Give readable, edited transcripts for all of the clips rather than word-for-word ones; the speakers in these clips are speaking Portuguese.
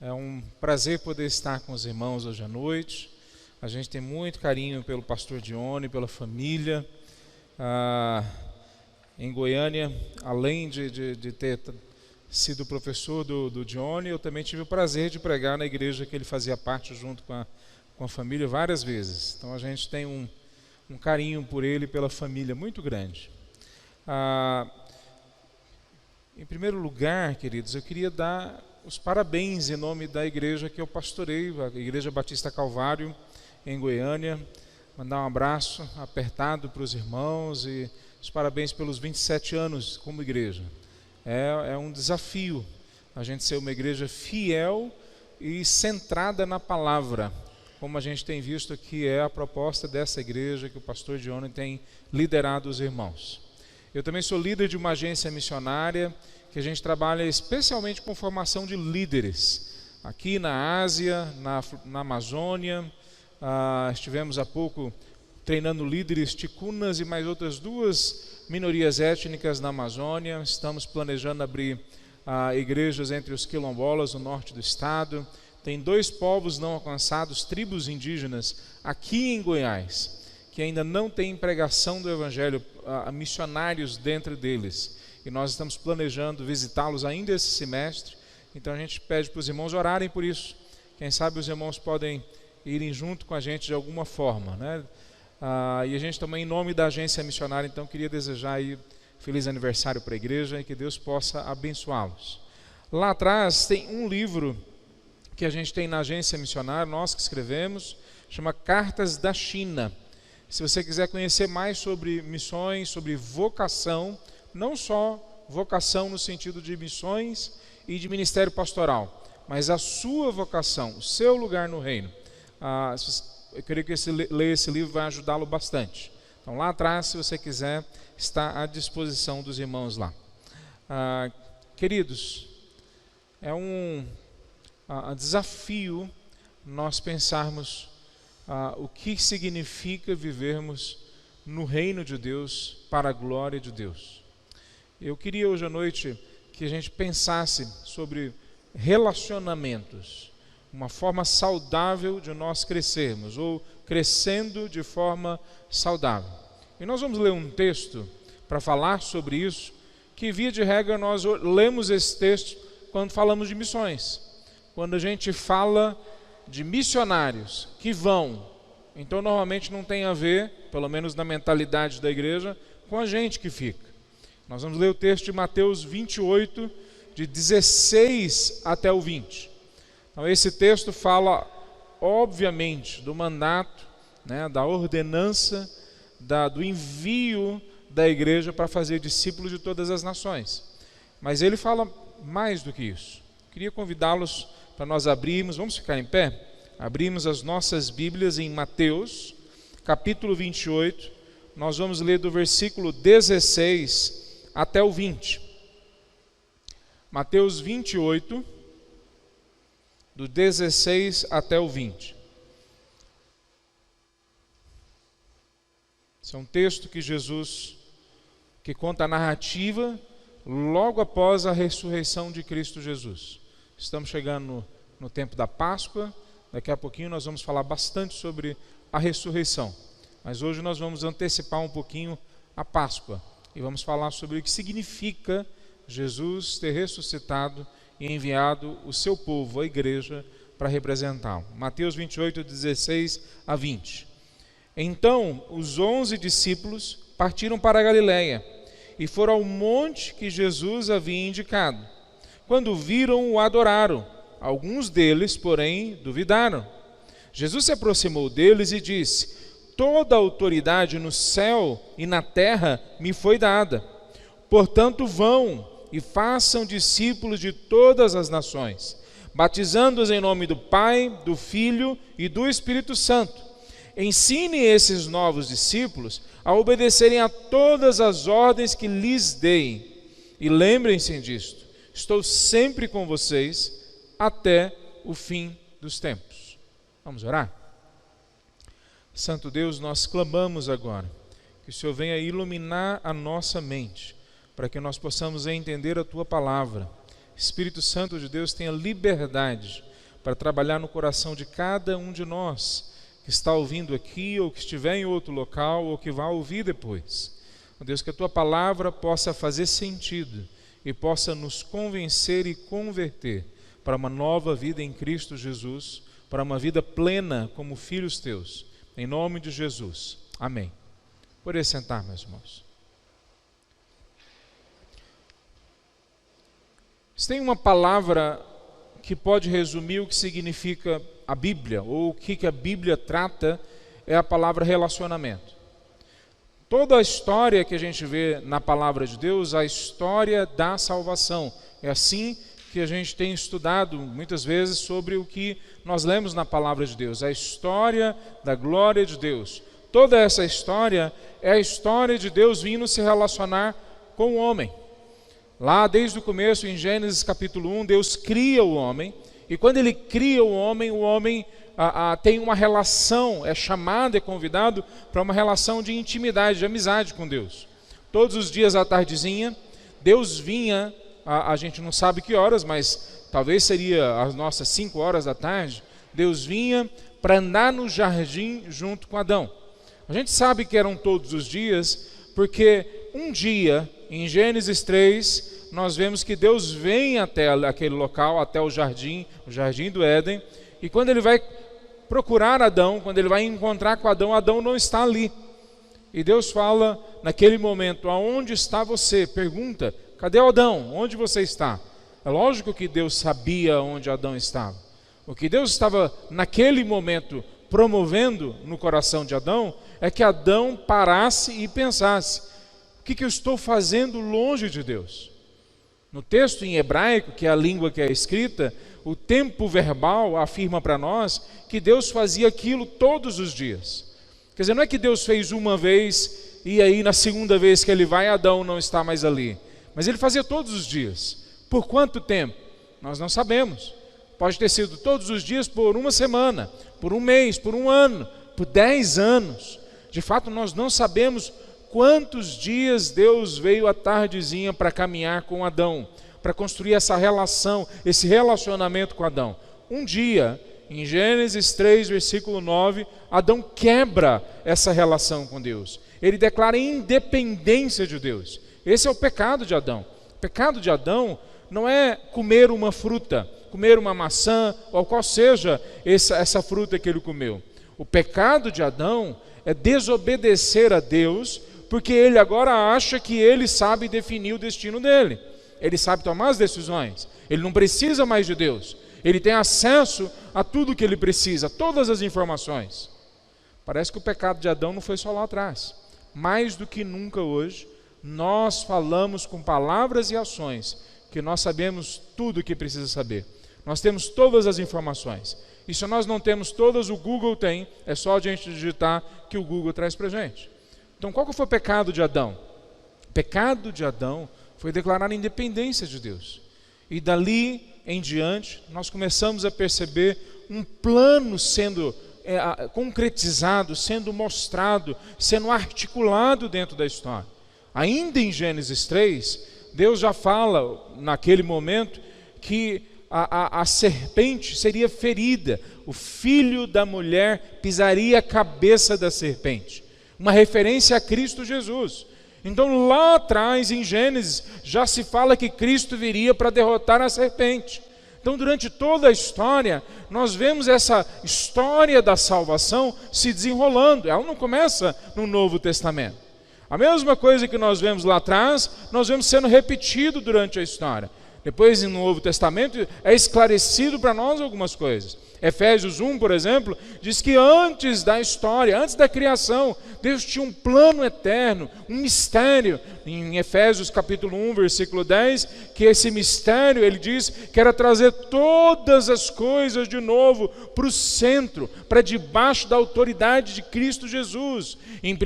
É um prazer poder estar com os irmãos hoje à noite. A gente tem muito carinho pelo pastor Dione, pela família. Em Goiânia, além de ter sido professor do Dione, eu também tive o prazer de pregar na igreja que ele fazia parte junto com a família várias vezes. Então a gente tem um carinho por ele e pela família muito grande. Em primeiro lugar, queridos, eu queria dar os parabéns em nome da igreja que eu pastoreio, a Igreja Batista Calvário, em Goiânia. Mandar um abraço apertado para os irmãos e os parabéns pelos 27 anos como igreja. É um desafio a gente ser uma igreja fiel e centrada na palavra, como a gente tem visto que é a proposta dessa igreja que o pastor Dione tem liderado os irmãos. Eu também sou líder de uma agência missionária que a gente trabalha especialmente com formação de líderes. Aqui na Ásia, na Amazônia, estivemos há pouco treinando líderes ticunas e mais outras duas minorias étnicas na Amazônia. Estamos planejando abrir igrejas entre os quilombolas no norte do estado. Tem 2 povos não alcançados, tribos indígenas, aqui em Goiás, que ainda não tem pregação do evangelho, missionários dentro deles. E nós estamos planejando visitá-los ainda esse semestre. Então a gente pede para os irmãos orarem por isso. Quem sabe os irmãos podem irem junto com a gente de alguma forma, né? E a gente também, em nome da agência missionária, então queria desejar aí feliz aniversário para a igreja e que Deus possa abençoá-los. Lá atrás tem um livro que a gente tem na agência missionária, nós que escrevemos, chama Cartas da China. Se você quiser conhecer mais sobre missões, sobre vocação, não só vocação no sentido de missões e de ministério pastoral, mas a sua vocação, o seu lugar no reino. Eu creio que ler esse livro vai ajudá-lo bastante. Então lá atrás, se você quiser, está à disposição dos irmãos lá. Queridos, é um desafio nós pensarmos o que significa vivermos no reino de Deus para a glória de Deus. Eu queria hoje à noite que a gente pensasse sobre relacionamentos, uma forma saudável de nós crescermos, ou crescendo de forma saudável. E nós vamos ler um texto para falar sobre isso, que via de regra nós lemos esse texto quando falamos de missões. Quando a gente fala de missionários que vão, então normalmente não tem a ver, pelo menos na mentalidade da igreja, com a gente que fica. Nós vamos ler o texto de Mateus 28, de 16 até o 20. Então esse texto fala, obviamente, do mandato, né, da ordenança, do envio da igreja para fazer discípulos de todas as nações. Mas ele fala mais do que isso. Queria convidá-los para nós abrirmos, vamos ficar em pé? Abrimos as nossas Bíblias em Mateus, capítulo 28, nós vamos ler do versículo 16 até o 20. Mateus 28, do 16 até o 20. Esse é um texto que que conta a narrativa logo após a ressurreição de Cristo Jesus. Estamos chegando no tempo da Páscoa, daqui a pouquinho nós vamos falar bastante sobre a ressurreição. Mas hoje nós vamos antecipar um pouquinho a Páscoa e vamos falar sobre o que significa Jesus ter ressuscitado e enviado o seu povo, a igreja, para representá-lo. Mateus 28, 16 a 20. Então os 11 discípulos partiram para a Galiléia e foram ao monte que Jesus havia indicado. Quando viram, o adoraram. Alguns deles, porém, duvidaram. Jesus se aproximou deles e disse: toda a autoridade no céu e na terra me foi dada. Portanto, vão e façam discípulos de todas as nações, batizando-os em nome do Pai, do Filho e do Espírito Santo. Ensine esses novos discípulos a obedecerem a todas as ordens que lhes dei. E lembrem-se disto: estou sempre com vocês até o fim dos tempos. Vamos orar? Santo Deus, nós clamamos agora que o Senhor venha iluminar a nossa mente, para que nós possamos entender a Tua palavra. Espírito Santo de Deus, tenha liberdade para trabalhar no coração de cada um de nós que está ouvindo aqui, ou que estiver em outro local, ou que vai ouvir depois. Ó Deus, que a Tua palavra possa fazer sentido e possa nos convencer e converter para uma nova vida em Cristo Jesus, para uma vida plena como filhos Teus. Em nome de Jesus. Amém. Por sentar, meus irmãos. Se tem uma palavra que pode resumir o que significa a Bíblia, ou o que a Bíblia trata, é a palavra relacionamento. Toda a história que a gente vê na palavra de Deus, a história da salvação. É assim que a gente tem estudado muitas vezes sobre o que nós lemos na palavra de Deus, a história da glória de Deus. Toda essa história é a história de Deus vindo se relacionar com o homem. Lá desde o começo, em Gênesis capítulo 1, Deus cria o homem, e quando Ele cria o homem tem uma relação, é chamado, é convidado para uma relação de intimidade, de amizade com Deus. Todos os dias à tardezinha, Deus vinha, a gente não sabe que horas, mas talvez seria as nossas 5 horas da tarde, Deus vinha para andar no jardim junto com Adão. A gente sabe que eram todos os dias, porque um dia, em Gênesis 3, nós vemos que Deus vem até aquele local, até o jardim do Éden, e quando Ele vai procurar Adão, quando Ele vai encontrar com Adão, Adão não está ali. E Deus fala, naquele momento, aonde está você? Pergunta, cadê Adão? Onde você está? É lógico que Deus sabia onde Adão estava. O que Deus estava, naquele momento, promovendo no coração de Adão, é que Adão parasse e pensasse, o que eu estou fazendo longe de Deus? No texto em hebraico, que é a língua que é escrita, o tempo verbal afirma para nós que Deus fazia aquilo todos os dias. Quer dizer, não é que Deus fez uma vez e aí na segunda vez que Ele vai, Adão não está mais ali. Mas Ele fazia todos os dias. Por quanto tempo? Nós não sabemos. Pode ter sido todos os dias por uma semana, por um mês, por um ano, por 10 anos. De fato, nós não sabemos quantos dias Deus veio à tardezinha para caminhar com Adão, para construir essa relação, esse relacionamento com Adão. Um dia, em Gênesis 3, versículo 9, Adão quebra essa relação com Deus. Ele declara independência de Deus. Esse é o pecado de Adão. O pecado de Adão não é comer uma fruta, comer uma maçã, ou qual seja essa fruta que ele comeu. O pecado de Adão é desobedecer a Deus, porque ele agora acha que ele sabe definir o destino dele. Ele sabe tomar as decisões. Ele não precisa mais de Deus. Ele tem acesso a tudo que ele precisa, todas as informações. Parece que o pecado de Adão não foi só lá atrás. Mais do que nunca hoje, nós falamos com palavras e ações que nós sabemos tudo o que precisa saber. Nós temos todas as informações. E se nós não temos todas, o Google tem. É só a gente digitar que o Google traz para a gente. Então, qual que foi o pecado de Adão? O pecado de Adão foi declarar a independência de Deus. E dali em diante, nós começamos a perceber um plano sendo concretizado, sendo mostrado, sendo articulado dentro da história. Ainda em Gênesis 3, Deus já fala, naquele momento, que a serpente seria ferida, o filho da mulher pisaria a cabeça da serpente. Uma referência a Cristo Jesus. Então lá atrás, em Gênesis, já se fala que Cristo viria para derrotar a serpente. Então durante toda a história, nós vemos essa história da salvação se desenrolando. Ela não começa no Novo Testamento. A mesma coisa que nós vemos lá atrás, nós vemos sendo repetido durante a história. Depois, no Novo Testamento, é esclarecido para nós algumas coisas. Efésios 1, por exemplo, diz que antes da história, antes da criação, Deus tinha um plano eterno, um mistério. Em Efésios capítulo 1, versículo 10, que esse mistério, ele diz que era trazer todas as coisas de novo para o centro, para debaixo da autoridade de Cristo Jesus. Em 1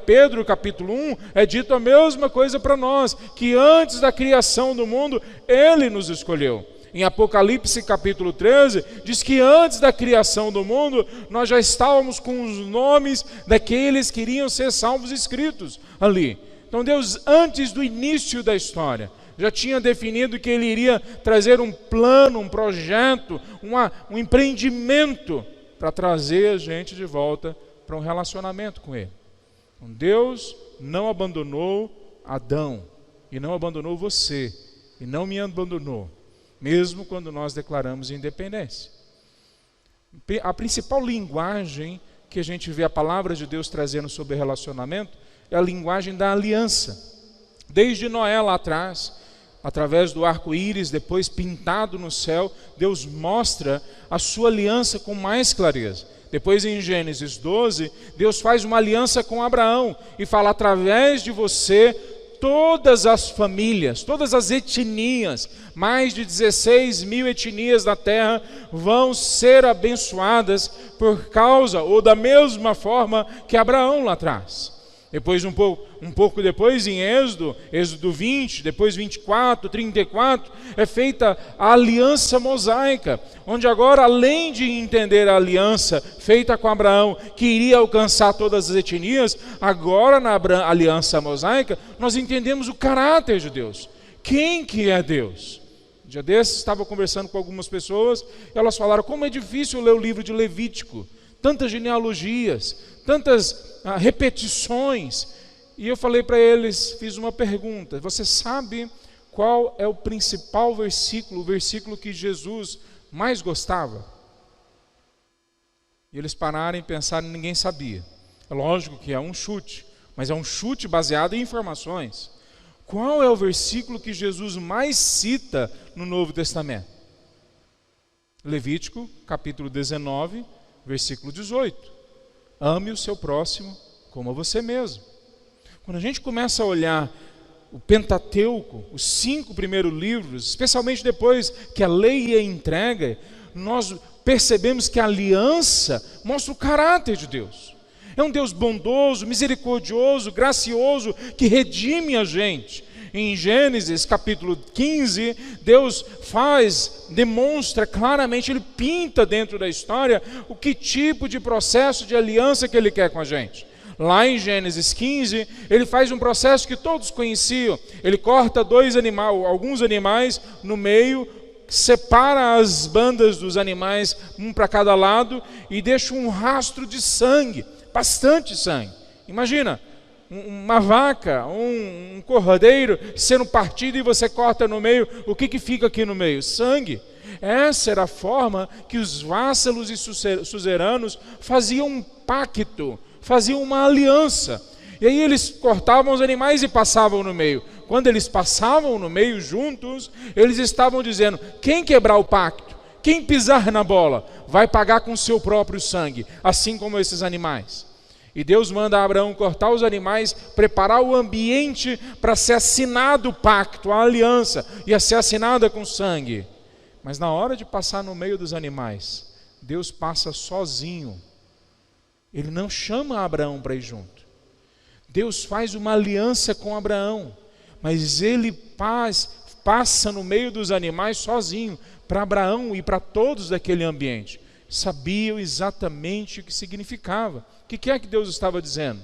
Pedro capítulo 1, é dito a mesma coisa para nós, que antes da criação do mundo, Ele nos escolheu. Em Apocalipse capítulo 13, diz que antes da criação do mundo, nós já estávamos com os nomes daqueles que iriam ser salvos escritos ali. Então Deus, antes do início da história, já tinha definido que ele iria trazer um plano, um projeto, um empreendimento para trazer a gente de volta para um relacionamento com ele. Deus não abandonou Adão, e não abandonou você, e não me abandonou, mesmo quando nós declaramos independência. A principal linguagem que a gente vê a palavra de Deus trazendo sobre relacionamento é a linguagem da aliança. Desde Noé lá atrás, através do arco-íris, depois pintado no céu, Deus mostra a sua aliança com mais clareza. Depois em Gênesis 12, Deus faz uma aliança com Abraão e fala: através de você, todas as famílias, todas as etnias, mais de 16 mil etnias da terra vão ser abençoadas por causa ou da mesma forma que Abraão lá atrás. Depois, um pouco depois, em Êxodo 20, depois 24, 34, é feita a aliança mosaica, onde agora, além de entender a aliança feita com Abraão, que iria alcançar todas as etnias, agora na aliança mosaica, nós entendemos o caráter de Deus. Quem que é Deus? Um dia desses, estava conversando com algumas pessoas, e elas falaram: como é difícil ler o livro de Levítico, tantas genealogias, tantas repetições. E eu falei para eles, fiz uma pergunta: você sabe qual é o principal versículo, o versículo que Jesus mais gostava? E eles pararam e pensaram, ninguém sabia. É lógico que é um chute, mas é um chute baseado em informações. Qual é o versículo que Jesus mais cita no Novo Testamento? Levítico, capítulo 19, versículo 18. Ame o seu próximo como a você mesmo. Quando a gente começa a olhar o Pentateuco, os 5 primeiros livros, especialmente depois que a lei é entregue, nós percebemos que a aliança mostra o caráter de Deus. É um Deus bondoso, misericordioso, gracioso, que redime a gente. Em Gênesis capítulo 15, Deus demonstra claramente, Ele pinta dentro da história o que tipo de processo de aliança que Ele quer com a gente. Lá em Gênesis 15, Ele faz um processo que todos conheciam. Ele corta alguns animais no meio, separa as bandas dos animais, um para cada lado, e deixa um rastro de sangue, bastante sangue. Imagina, uma vaca, um cordeiro sendo partido e você corta no meio, o que fica aqui no meio? Sangue. Essa era a forma que os vassalos e suzeranos faziam um pacto, faziam uma aliança. E aí eles cortavam os animais e passavam no meio. Quando eles passavam no meio juntos, eles estavam dizendo: quem quebrar o pacto, quem pisar na bola, vai pagar com seu próprio sangue, assim como esses animais. E Deus manda Abraão cortar os animais, preparar o ambiente para ser assinado o pacto, a aliança, ia ser assinada com sangue. Mas na hora de passar no meio dos animais, Deus passa sozinho. Ele não chama Abraão para ir junto. Deus faz uma aliança com Abraão, mas ele passa no meio dos animais sozinho, para Abraão e para todos daquele ambiente. Sabiam exatamente o que significava. O que é que Deus estava dizendo?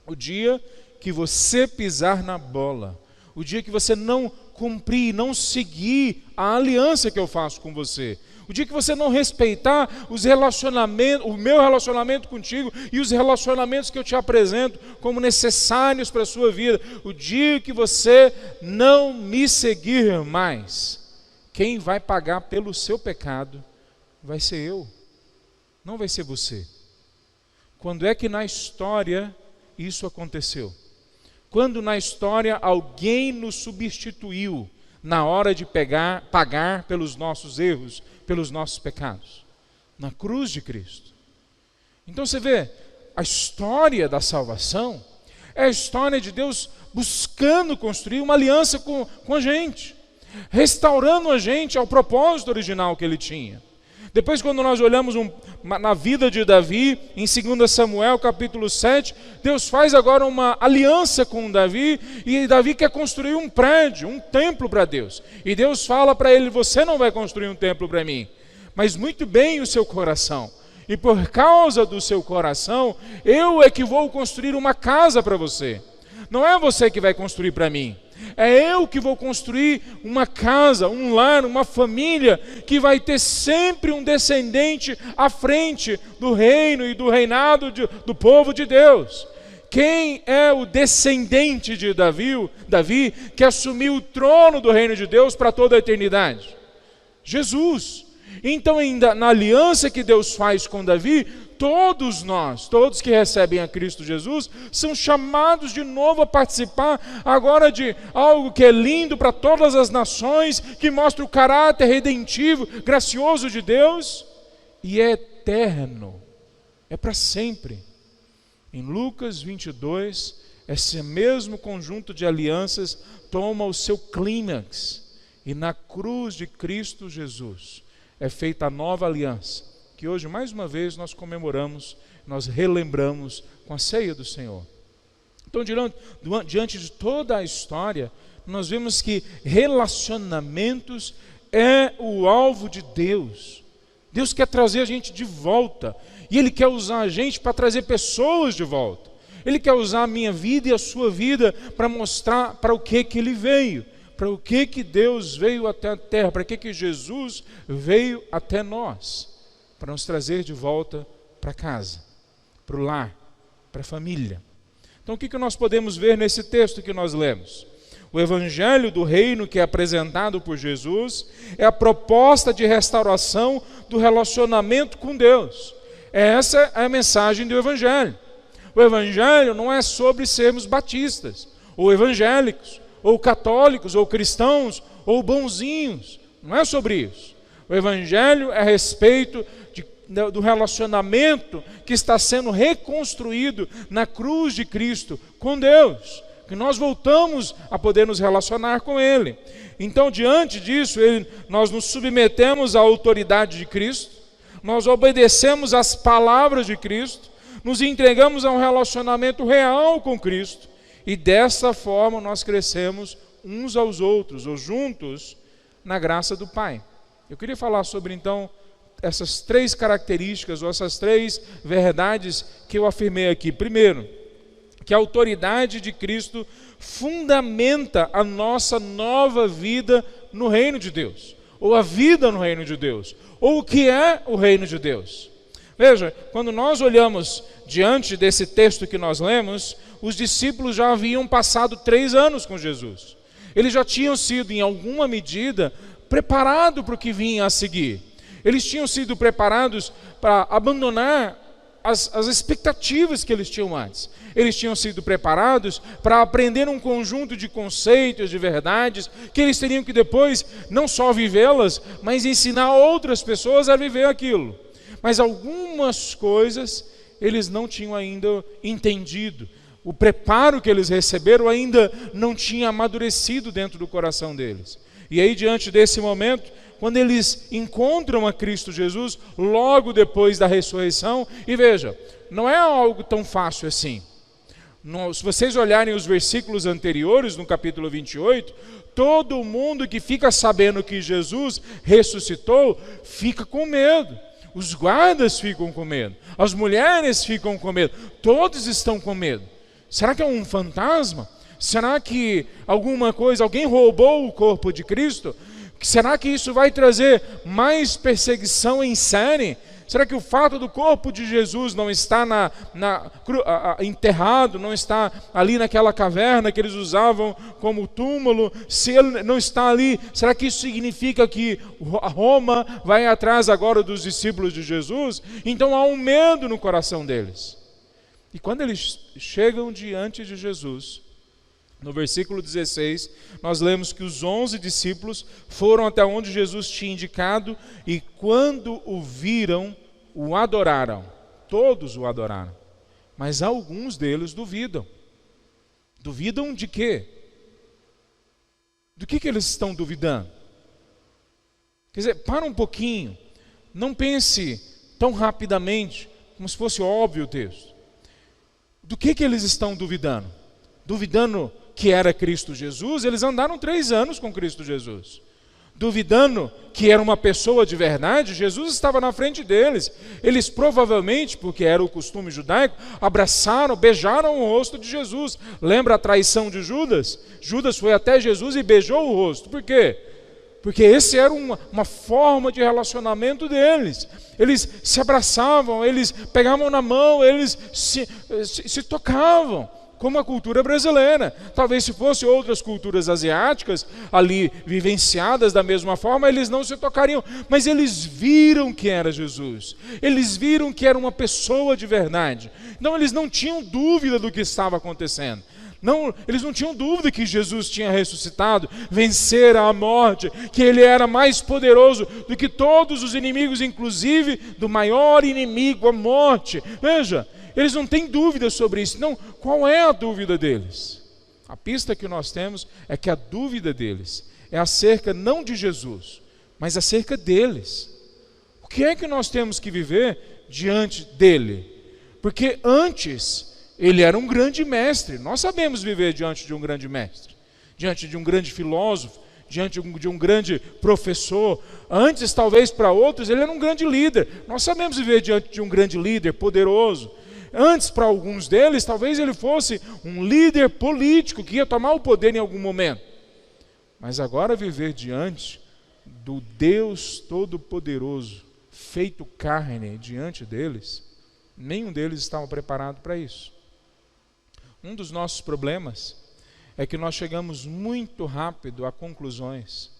O dia que você pisar na bola, o dia que você não cumprir, não seguir a aliança que eu faço com você, o dia que você não respeitar os relacionamentos, o meu relacionamento contigo e os relacionamentos que eu te apresento como necessários para a sua vida, o dia que você não me seguir mais, quem vai pagar pelo seu pecado vai ser eu, não vai ser você. Quando é que na história isso aconteceu? Quando na história alguém nos substituiu na hora de pagar pelos nossos erros, pelos nossos pecados? Na cruz de Cristo. Então você vê, a história da salvação é a história de Deus buscando construir uma aliança com a gente, restaurando a gente ao propósito original que Ele tinha. Depois, quando nós olhamos na vida de Davi, em 2 Samuel capítulo 7, Deus faz agora uma aliança com Davi, e Davi quer construir um prédio, um templo para Deus. E Deus fala para ele: você não vai construir um templo para mim, mas muito bem o seu coração. E por causa do seu coração, eu é que vou construir uma casa para você. Não é você que vai construir para mim. É eu que vou construir uma casa, um lar, uma família que vai ter sempre um descendente à frente do reino e do reinado do povo de Deus. Quem é o descendente de Davi que assumiu o trono do reino de Deus para toda a eternidade? Jesus. Então, ainda na aliança que Deus faz com Davi, todos nós, todos que recebem a Cristo Jesus, são chamados de novo a participar agora de algo que é lindo para todas as nações, que mostra o caráter redentivo, gracioso de Deus, e é eterno, é para sempre. Em Lucas 22, esse mesmo conjunto de alianças toma o seu clímax, e na cruz de Cristo Jesus é feita a nova aliança, que hoje mais uma vez nós comemoramos, nós relembramos com a ceia do Senhor. Então, diante de toda a história, nós vemos que relacionamentos é o alvo de Deus. Deus quer trazer a gente de volta, e Ele quer usar a gente para trazer pessoas de volta. Ele quer usar a minha vida e a sua vida para mostrar para o que Ele veio, para o que Deus veio até a terra, para que Jesus veio até nós, para nos trazer de volta para casa, para o lar, para a família. Então, o que nós podemos ver nesse texto que nós lemos? O evangelho do reino que é apresentado por Jesus é a proposta de restauração do relacionamento com Deus. Essa é a mensagem do evangelho. O evangelho não é sobre sermos batistas, ou evangélicos, ou católicos, ou cristãos, ou bonzinhos. Não é sobre isso. O evangelho é a respeito do relacionamento que está sendo reconstruído na cruz de Cristo com Deus, que nós voltamos a poder nos relacionar com Ele. Então, diante disso, nós nos submetemos à autoridade de Cristo, nós obedecemos às palavras de Cristo, nos entregamos a um relacionamento real com Cristo, e dessa forma nós crescemos uns aos outros, ou juntos, na graça do Pai. Eu queria falar sobre, então, essas três características, ou essas três verdades que eu afirmei aqui. Primeiro, que a autoridade de Cristo fundamenta a nossa nova vida no reino de Deus, ou a vida no reino de Deus, ou o que é o reino de Deus. Veja, quando nós olhamos diante desse texto que nós lemos, os discípulos já haviam passado 3 anos com Jesus. Eles já tinham sido, em alguma medida, preparados para o que vinha a seguir. Eles tinham sido preparados para abandonar as expectativas que eles tinham antes. Eles tinham sido preparados para aprender um conjunto de conceitos, de verdades, que eles teriam que depois não só vivê-las, mas ensinar outras pessoas a viver aquilo. Mas algumas coisas eles não tinham ainda entendido. O preparo que eles receberam ainda não tinha amadurecido dentro do coração deles. E aí, diante desse momento, quando eles encontram a Cristo Jesus, logo depois da ressurreição, e veja, não é algo tão fácil assim. Se vocês olharem os versículos anteriores, no capítulo 28, todo mundo que fica sabendo que Jesus ressuscitou, fica com medo. Os guardas ficam com medo, as mulheres ficam com medo, todos estão com medo. Será que é um fantasma? Será que alguém roubou o corpo de Cristo? Será que isso vai trazer mais perseguição em série? Será que o fato do corpo de Jesus não estar enterrado, não está ali naquela caverna que eles usavam como túmulo, se ele não está ali, será que isso significa que Roma vai atrás agora dos discípulos de Jesus? Então há um medo no coração deles. E quando eles chegam diante de Jesus, no versículo 16, nós lemos que os 11 discípulos foram até onde Jesus tinha indicado e quando o viram, o adoraram. Todos o adoraram. Mas alguns deles duvidam. Duvidam de quê? Do que eles estão duvidando? Quer dizer, para um pouquinho. Não pense tão rapidamente, como se fosse óbvio o texto. Do que eles estão duvidando? Duvidando que era Cristo Jesus? Eles andaram 3 anos com Cristo Jesus. duvidando que era uma pessoa de verdade, Jesus estava na frente deles. Eles provavelmente, porque era o costume judaico, abraçaram, beijaram o rosto de Jesus. Lembra a traição de Judas? Judas foi até Jesus e beijou o rosto. Por quê? Porque esse era uma forma de relacionamento deles. Eles se abraçavam, eles pegavam na mão, eles se tocavam, como a cultura brasileira. Talvez se fossem outras culturas asiáticas, ali vivenciadas da mesma forma, eles não se tocariam. Mas eles viram que era Jesus. Eles viram que era uma pessoa de verdade. Então eles não tinham dúvida do que estava acontecendo. Não, eles não tinham dúvida que Jesus tinha ressuscitado, vencera a morte, que ele era mais poderoso do que todos os inimigos, inclusive do maior inimigo, a morte. Veja, eles não têm dúvida sobre isso. Não, qual é a dúvida deles? A pista que nós temos é que a dúvida deles é acerca não de Jesus, mas acerca deles. O que é que nós temos que viver diante dele? Porque antes ele era um grande mestre. Nós sabemos viver diante de um grande mestre, diante de um grande filósofo, diante de um grande professor. Antes, talvez para outros, ele era um grande líder. Nós sabemos viver diante de um grande líder poderoso. Antes, para alguns deles, talvez ele fosse um líder político que ia tomar o poder em algum momento. Mas agora viver diante do Deus Todo-Poderoso, feito carne diante deles, nenhum deles estava preparado para isso. Um dos nossos problemas é que nós chegamos muito rápido a conclusões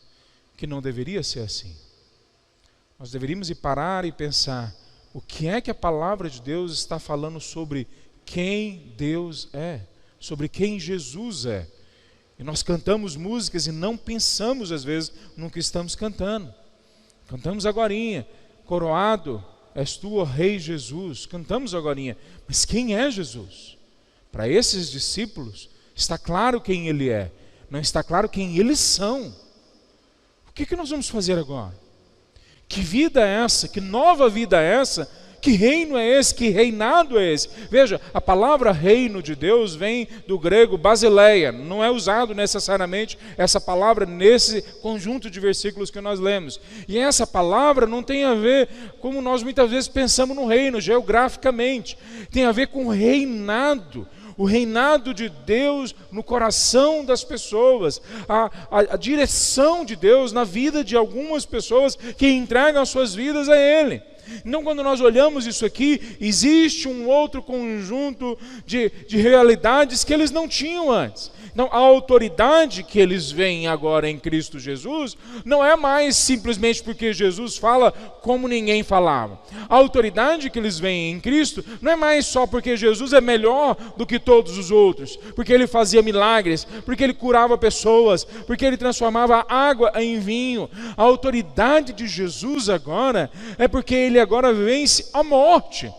que não deveria ser assim. Nós deveríamos ir parar e pensar: o que é que a palavra de Deus está falando sobre quem Deus é, sobre quem Jesus é? E nós cantamos músicas e não pensamos às vezes no que estamos cantando. Cantamos agorinha, coroado és tu, ó Rei Jesus. Cantamos agorinha, mas quem é Jesus? Para esses discípulos está claro quem ele é, não está claro quem eles são. O que nós vamos fazer agora? Que vida é essa? Que nova vida é essa? Que reino é esse? Que reinado é esse? Veja, a palavra reino de Deus vem do grego basileia. Não é usado necessariamente essa palavra nesse conjunto de versículos que nós lemos. E essa palavra não tem a ver como nós muitas vezes pensamos no reino, geograficamente. Tem a ver com reinado. O reinado de Deus no coração das pessoas, a direção de Deus na vida de algumas pessoas que entregam as suas vidas a Ele. Então, quando nós olhamos isso aqui, existe um outro conjunto de realidades que eles não tinham antes. Então, a autoridade que eles veem agora em Cristo Jesus não é mais simplesmente porque Jesus fala como ninguém falava. A autoridade que eles veem em Cristo não é mais só porque Jesus é melhor do que todos os outros, porque ele fazia milagres, porque ele curava pessoas, porque ele transformava água em vinho. A autoridade de Jesus agora é porque ele agora vence a morte.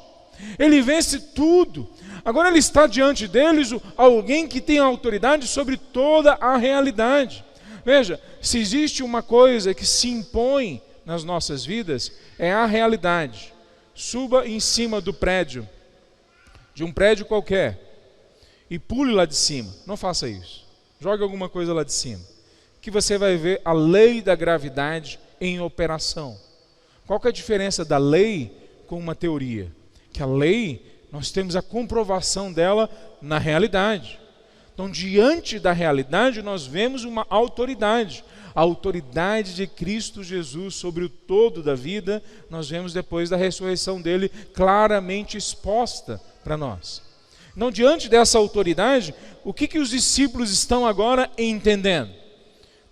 Ele vence tudo. Agora ele está diante deles alguém que tem autoridade sobre toda a realidade. Veja, se existe uma coisa que se impõe nas nossas vidas, é a realidade. Suba em cima do prédio, de um prédio qualquer, e pule lá de cima. Não faça isso. Jogue alguma coisa lá de cima, que você vai ver a lei da gravidade em operação. Qual que é a diferença da lei com uma teoria? Que a lei, nós temos a comprovação dela na realidade. Então, diante da realidade, nós vemos uma autoridade. A autoridade de Cristo Jesus sobre o todo da vida, nós vemos depois da ressurreição dele claramente exposta para nós. Então, diante dessa autoridade, o que os discípulos estão agora entendendo?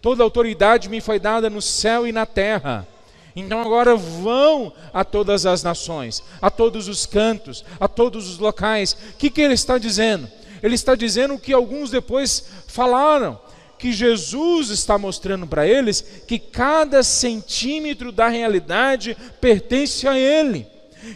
Toda autoridade me foi dada no céu e na terra. Então agora vão a todas as nações, a todos os cantos, a todos os locais. O que ele está dizendo? Ele está dizendo o que alguns depois falaram, que Jesus está mostrando para eles que cada centímetro da realidade pertence a Ele,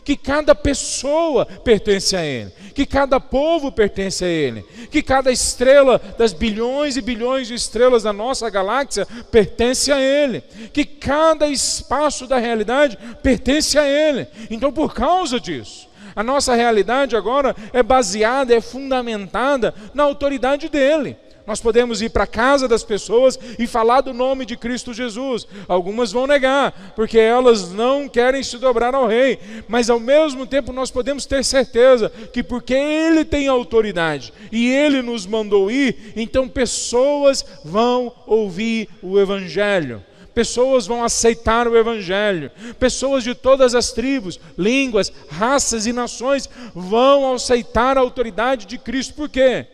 que cada pessoa pertence a Ele, que cada povo pertence a Ele, que cada estrela das bilhões e bilhões de estrelas da nossa galáxia pertence a Ele, que cada espaço da realidade pertence a Ele. Então, por causa disso, a nossa realidade agora é baseada, é fundamentada na autoridade dEle. Nós podemos ir para a casa das pessoas e falar do nome de Cristo Jesus. Algumas vão negar, porque elas não querem se dobrar ao Rei. Mas ao mesmo tempo nós podemos ter certeza que porque Ele tem autoridade e Ele nos mandou ir, então pessoas vão ouvir o Evangelho. Pessoas vão aceitar o Evangelho. Pessoas de todas as tribos, línguas, raças e nações vão aceitar a autoridade de Cristo. Por quê?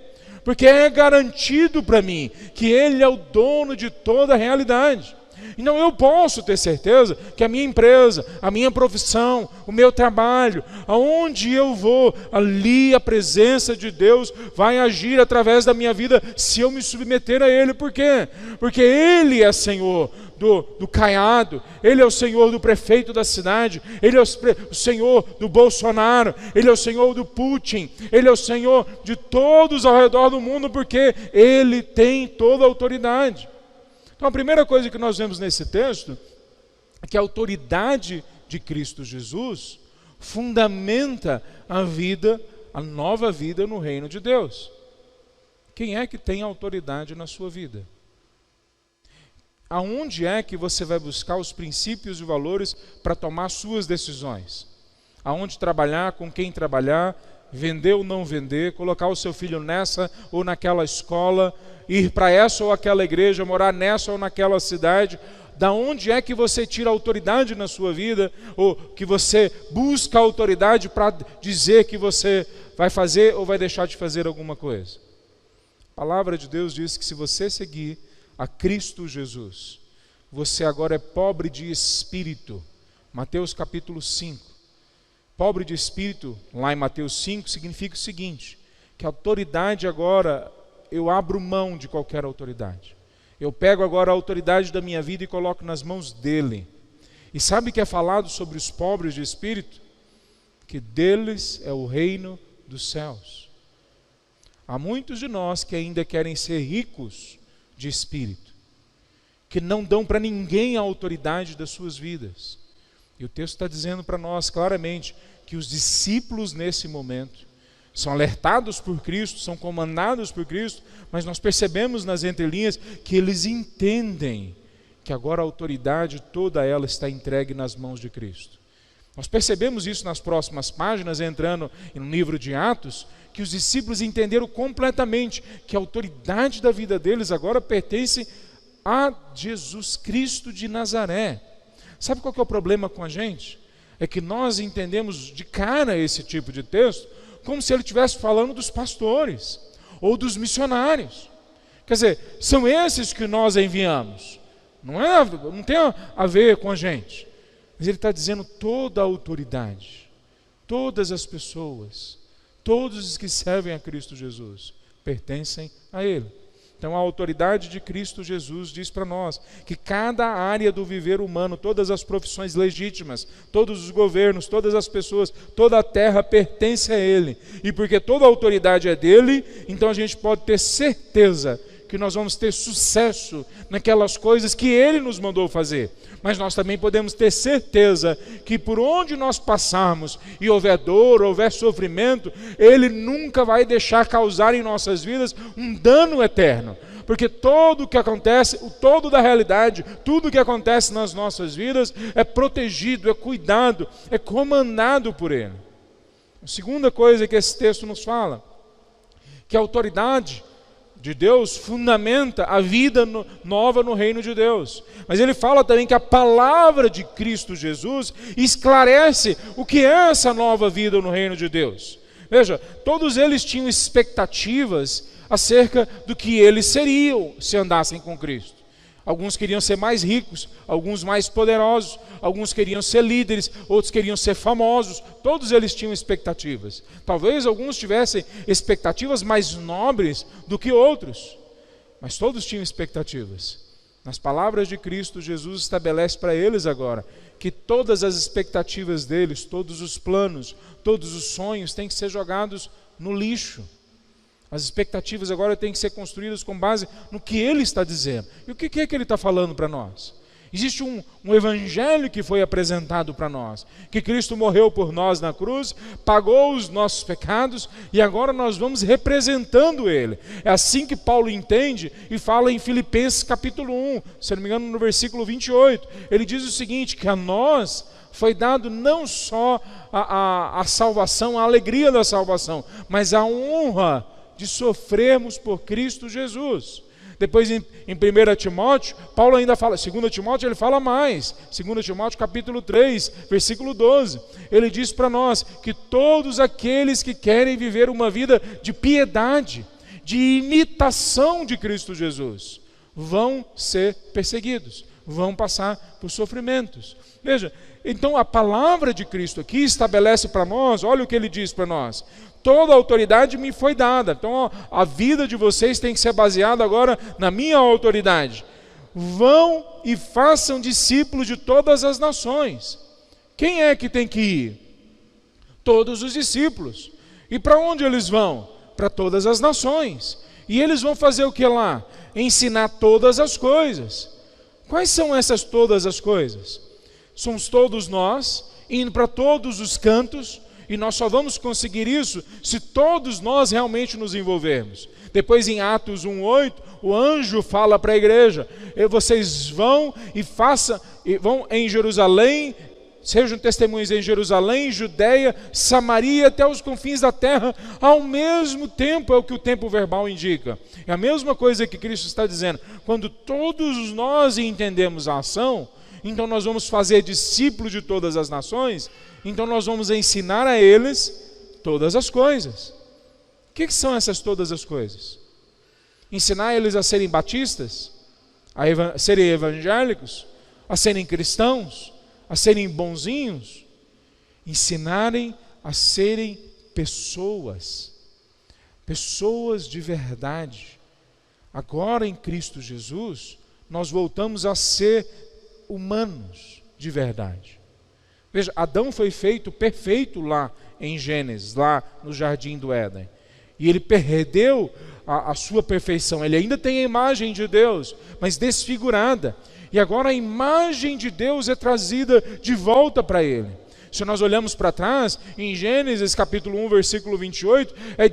Porque é garantido para mim que Ele é o dono de toda a realidade. Então eu posso ter certeza que a minha empresa, a minha profissão, o meu trabalho, aonde eu vou, ali a presença de Deus vai agir através da minha vida se eu me submeter a Ele. Por quê? Porque Ele é Senhor do caiado, Ele é o Senhor do prefeito da cidade, Ele é o Senhor do Bolsonaro, Ele é o Senhor do Putin, Ele é o Senhor de todos ao redor do mundo, porque Ele tem toda a autoridade. Então a primeira coisa que nós vemos nesse texto é que a autoridade de Cristo Jesus fundamenta a vida, a nova vida no reino de Deus. Quem é que tem autoridade na sua vida? Aonde é que você vai buscar os princípios e valores para tomar suas decisões? Aonde trabalhar, com quem trabalhar, vender ou não vender, colocar o seu filho nessa ou naquela escola, ir para essa ou aquela igreja, morar nessa ou naquela cidade. Da onde é que você tira autoridade na sua vida, ou que você busca autoridade para dizer que você vai fazer ou vai deixar de fazer alguma coisa? A palavra de Deus diz que se você seguir a Cristo Jesus, você agora é pobre de espírito. Mateus capítulo 5. Pobre de espírito, lá em Mateus 5, significa o seguinte, que a autoridade agora, eu abro mão de qualquer autoridade. Eu pego agora a autoridade da minha vida e coloco nas mãos dele. E sabe que é falado sobre os pobres de espírito? Que deles é o reino dos céus. Há muitos de nós que ainda querem ser ricos de espírito, que não dão para ninguém a autoridade das suas vidas. E o texto está dizendo para nós claramente que os discípulos nesse momento são alertados por Cristo, são comandados por Cristo, mas nós percebemos nas entrelinhas que eles entendem que agora a autoridade toda ela está entregue nas mãos de Cristo. Nós percebemos isso nas próximas páginas, entrando no livro de Atos, que os discípulos entenderam completamente que a autoridade da vida deles agora pertence a Jesus Cristo de Nazaré. Sabe qual que é o problema com a gente? É que nós entendemos de cara esse tipo de texto como se ele estivesse falando dos pastores ou dos missionários. Quer dizer, são esses que nós enviamos. Não tem a ver com a gente. Mas ele está dizendo toda a autoridade, todas as pessoas, todos os que servem a Cristo Jesus pertencem a Ele. Então a autoridade de Cristo Jesus diz para nós que cada área do viver humano, todas as profissões legítimas, todos os governos, todas as pessoas, toda a terra pertence a Ele. E porque toda a autoridade é dele, então a gente pode ter certeza que nós vamos ter sucesso naquelas coisas que Ele nos mandou fazer. Mas nós também podemos ter certeza que por onde nós passarmos e houver dor, houver sofrimento, Ele nunca vai deixar causar em nossas vidas um dano eterno. Porque tudo o que acontece, o todo da realidade, tudo o que acontece nas nossas vidas é protegido, é cuidado, é comandado por Ele. A segunda coisa que esse texto nos fala, que a autoridade de Deus fundamenta a vida nova no reino de Deus. Mas ele fala também que a palavra de Cristo Jesus esclarece o que é essa nova vida no reino de Deus. Veja, todos eles tinham expectativas acerca do que eles seriam se andassem com Cristo. Alguns queriam ser mais ricos, alguns mais poderosos, alguns queriam ser líderes, outros queriam ser famosos. Todos eles tinham expectativas. Talvez alguns tivessem expectativas mais nobres do que outros, mas todos tinham expectativas. Nas palavras de Cristo, Jesus estabelece para eles agora que todas as expectativas deles, todos os planos, todos os sonhos têm que ser jogados no lixo. As expectativas agora têm que ser construídas com base no que Ele está dizendo. E o que é que Ele está falando para nós? Existe um evangelho que foi apresentado para nós, que Cristo morreu por nós na cruz, pagou os nossos pecados e agora nós vamos representando Ele. É assim que Paulo entende e fala em Filipenses capítulo 1, se não me engano no versículo 28. Ele diz o seguinte, que a nós foi dado não só a salvação, a alegria da salvação, mas a honra de sofrermos por Cristo Jesus. Depois em 1 Timóteo, Paulo ainda fala, 2 Timóteo ele fala mais, 2 Timóteo capítulo 3, versículo 12, ele diz para nós que todos aqueles que querem viver uma vida de piedade, de imitação de Cristo Jesus, vão ser perseguidos, vão passar por sofrimentos. Veja, então a palavra de Cristo aqui estabelece para nós, olha o que ele diz para nós, toda a autoridade me foi dada, então a vida de vocês tem que ser baseada agora na minha autoridade. Vão e façam discípulos de todas as nações. Quem é que tem que ir? Todos os discípulos. E para onde eles vão? Para todas as nações. E eles vão fazer o que lá? Ensinar todas as coisas. Quais são essas todas as coisas? Somos todos nós, indo para todos os cantos, e nós só vamos conseguir isso se todos nós realmente nos envolvermos. Depois em Atos 1:8, o anjo fala para a igreja, vocês vão e vão em Jerusalém, sejam testemunhas em Jerusalém, Judeia, Samaria, até os confins da terra, ao mesmo tempo, é o que o tempo verbal indica. É a mesma coisa que Cristo está dizendo, quando todos nós entendemos a ação, então nós vamos fazer discípulos de todas as nações, então nós vamos ensinar a eles todas as coisas. O que são essas todas as coisas? Ensinar eles a serem batistas, a serem evangélicos, a serem cristãos, a serem bonzinhos, ensinarem a serem pessoas de verdade. Agora em Cristo Jesus, nós voltamos a ser humanos de verdade. Veja, Adão foi feito perfeito lá em Gênesis, lá no jardim do Éden. E ele perdeu a sua perfeição. Ele ainda tem a imagem de Deus, mas desfigurada. E agora a imagem de Deus é trazida de volta para ele. Se nós olhamos para trás, em Gênesis capítulo 1, versículo 28, é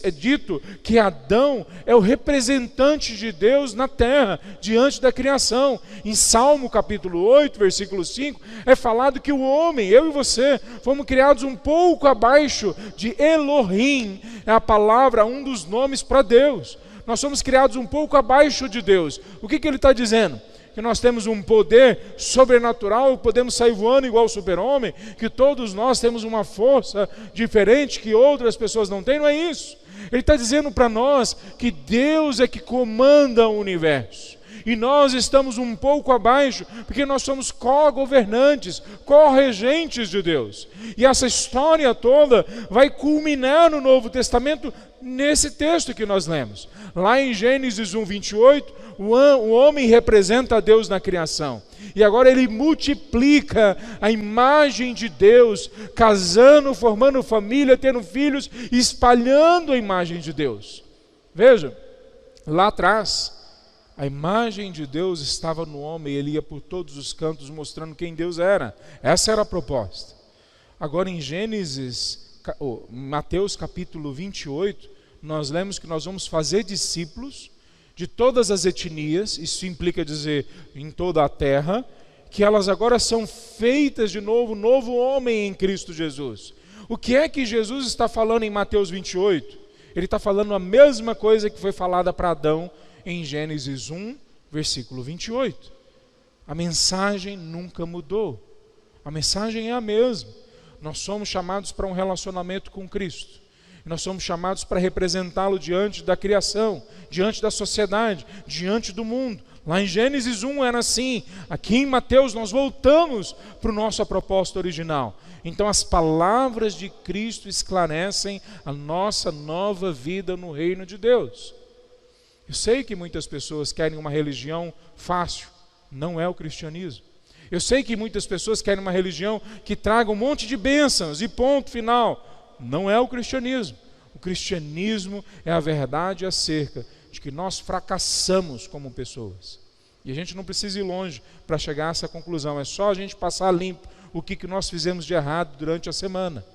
dito que Adão é o representante de Deus na terra, diante da criação. Em Salmo capítulo 8, versículo 5, é falado que o homem, eu e você, fomos criados um pouco abaixo de Elohim, é a palavra, um dos nomes para Deus. Nós somos criados um pouco abaixo de Deus. O que ele está dizendo? Que nós temos um poder sobrenatural, podemos sair voando igual o super-homem, que todos nós temos uma força diferente que outras pessoas não têm, não é isso. Ele está dizendo para nós que Deus é que comanda o universo. E nós estamos um pouco abaixo, porque nós somos co-governantes, co-regentes de Deus. E essa história toda vai culminar no Novo Testamento nesse texto que nós lemos. Lá em Gênesis 1, 28, o homem representa a Deus na criação. E agora ele multiplica a imagem de Deus, casando, formando família, tendo filhos, espalhando a imagem de Deus. Veja, lá atrás, a imagem de Deus estava no homem, ele ia por todos os cantos mostrando quem Deus era. Essa era a proposta. Agora em Mateus capítulo 28, nós lemos que nós vamos fazer discípulos de todas as etnias, isso implica dizer em toda a terra, que elas agora são feitas de novo, novo homem em Cristo Jesus. O que é que Jesus está falando em Mateus 28? Ele está falando a mesma coisa que foi falada para Adão em Gênesis 1, versículo 28. A mensagem nunca mudou. A mensagem é a mesma. Nós somos chamados para um relacionamento com Cristo. Nós somos chamados para representá-lo diante da criação, diante da sociedade, diante do mundo. Lá em Gênesis 1 era assim. Aqui em Mateus nós voltamos para o nosso propósito original. Então as palavras de Cristo esclarecem a nossa nova vida no reino de Deus. Eu sei que muitas pessoas querem uma religião fácil. Não é o cristianismo. Eu sei que muitas pessoas querem uma religião que traga um monte de bênçãos e ponto final. Não é o cristianismo. O cristianismo é a verdade acerca de que nós fracassamos como pessoas. E a gente não precisa ir longe para chegar a essa conclusão. É só a gente passar limpo o que nós fizemos de errado durante a semana.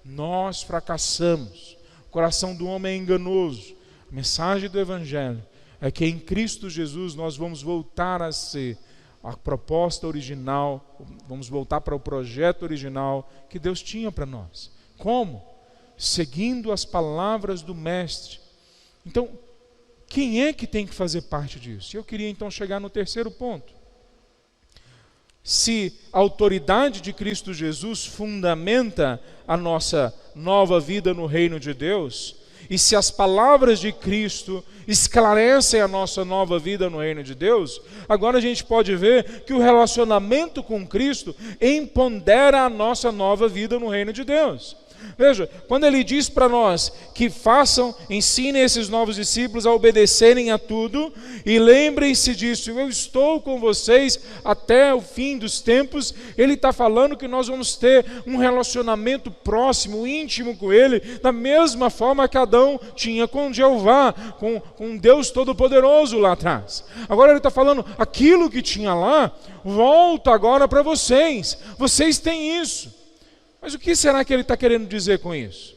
Nós fracassamos. O coração do homem é enganoso. A mensagem do Evangelho é que em Cristo Jesus nós vamos voltar a ser a proposta original, vamos voltar para o projeto original que Deus tinha para nós. Como? Seguindo as palavras do Mestre. Então, quem é que tem que fazer parte disso? Eu queria então chegar no terceiro ponto. Se a autoridade de Cristo Jesus fundamenta a nossa nova vida no reino de Deus, e se as palavras de Cristo esclarecem a nossa nova vida no reino de Deus, agora a gente pode ver que o relacionamento com Cristo empodera a nossa nova vida no reino de Deus. Veja, quando ele diz para nós que ensinem esses novos discípulos a obedecerem a tudo, e lembrem-se disso, eu estou com vocês até o fim dos tempos, ele está falando que nós vamos ter um relacionamento próximo, íntimo com ele, da mesma forma que Adão tinha com Jeová, com Deus Todo-Poderoso lá atrás. Agora ele está falando, aquilo que tinha lá, volta agora para vocês têm isso. Mas o que será que ele está querendo dizer com isso?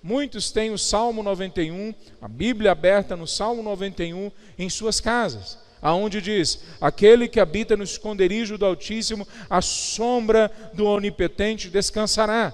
Muitos têm o Salmo 91, a Bíblia aberta no Salmo 91 em suas casas, aonde diz, aquele que habita no esconderijo do Altíssimo, a sombra do Onipotente descansará.